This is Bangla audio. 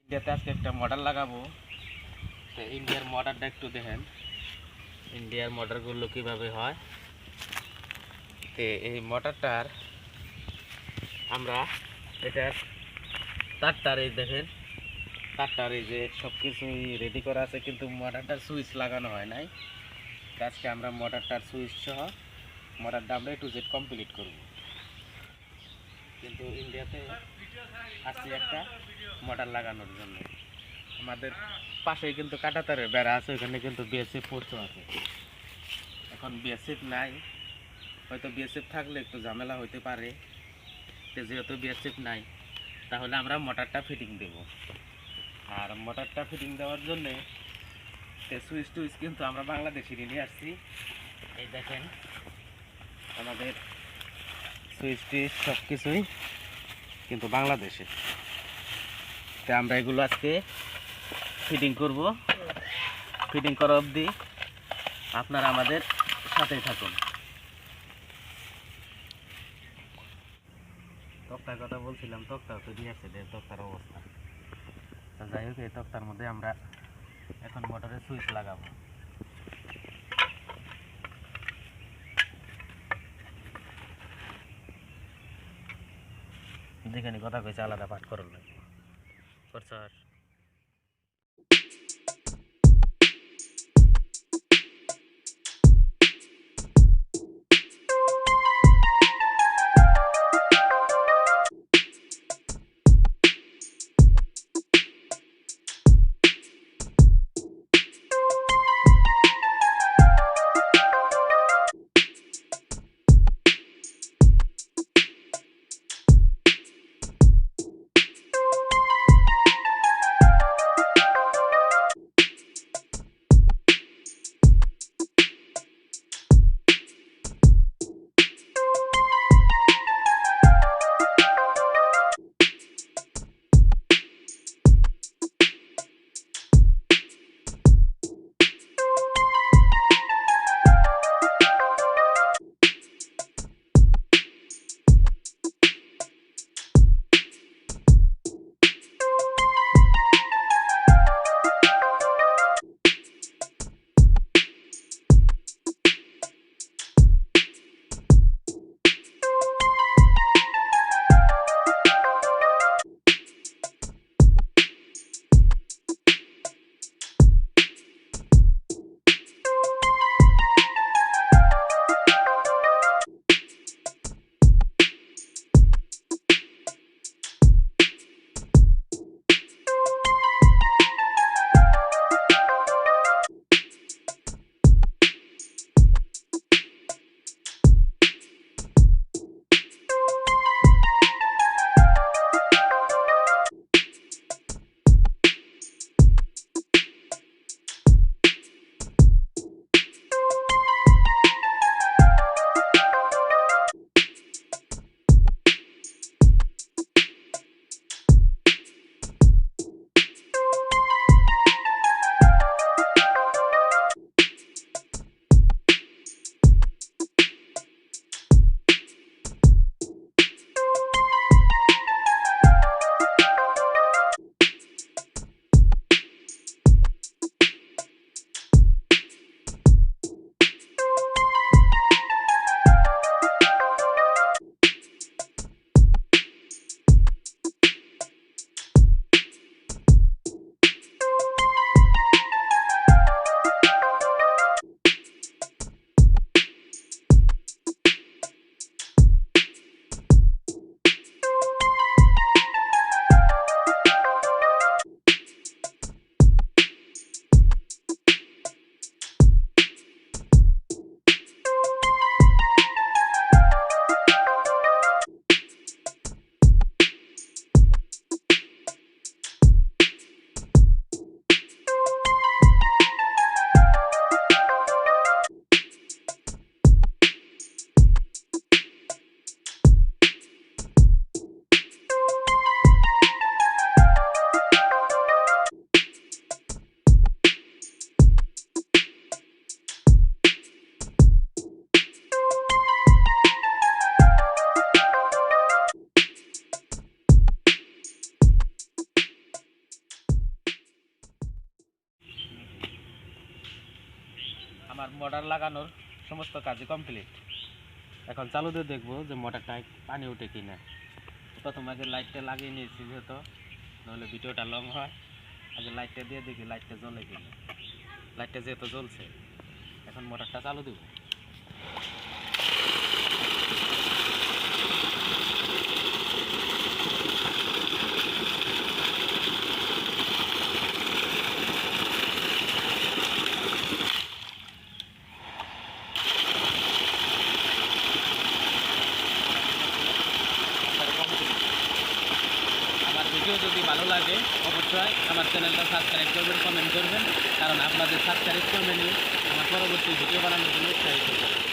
ইন্ডিয়াতে আজকে একটা মডেল লাগাবো। তো ইন্ডিয়ার মডারটা একটু দেখেন, ইন্ডিয়ার মডারগুলো কিভাবে হয়। তো এই মোটরটার আমরা এটার তারটার এই দেখেন, তারটার এই যে সব কিছুই রেডি করা আছে, কিন্তু মোটরটার সুইচ লাগানো হয় নাই। তো আজকে আমরা মোটরটার সুইচ সহ মোটরটা আমরা একটু জেড কমপ্লিট করব। কিন্তু ইন্ডিয়াতে আসছি একটা মোটর লাগানোর জন্য। আমাদের পাশেই কিন্তু কাঁটাতারের বেড়া আছে, ওখানে কিন্তু বিএসএফ পোস্টও আছে। এখন বিএসএফ নাই, হয়তো বিএসএফ থাকলে একটু ঝামেলা হইতে পারে। তো যেহেতু বিএসএফ নাই, তাহলে আমরা মোটরটা ফিটিং দেব। আর মোটরটা ফিটিং দেওয়ার জন্যে সুইচ টুইচ কিন্তু আমরা বাংলাদেশেরই নিয়ে আসছি। এই দেখেন আমাদের সুইচ টুইচ সব কিছুই কিন্তু বাংলাদেশে। তো আমরা এগুলো আজকে ফিটিং করব। ফিটিং করা অবধি আপনারা আমাদের সাথেই থাকুন। তক্তার কথা বলছিলাম, তক্তাও তো দিয়ে আসছে, তক্তার অবস্থা। তো যাই হোক, এই তক্তার মধ্যে আমরা এখন মোটরের সুইচ লাগাবো। যেখানে কথা কইছে আলাদা পাঠ করল স্যার। আমার মোটর লাগানোর সমস্ত কাজই কমপ্লিট। এখন চালু দিয়ে দেখবো যে মোটরটায় পানি ওঠে কিনা। প্রথম আগে লাইটটা লাগিয়ে নিয়েছি, যেহেতু নাহলে ভিডিওটা লং হয়। আগে লাইটটা দিয়ে দেখি লাইটটা জ্বলে কিনা। লাইটটা যেহেতু জ্বলছে, এখন মোটরটা চালু দেব। আমার ভিডিও যদি ভালো লাগে অবশ্যই আমার চ্যানেলটা সাবস্ক্রাইব করবেন, কমেন্ট করবেন, কারণ আপনাদের সাবস্ক্রাইব করবেনই আমার পরবর্তী ভিডিও বানানোর জন্য উৎসাহিত করবে।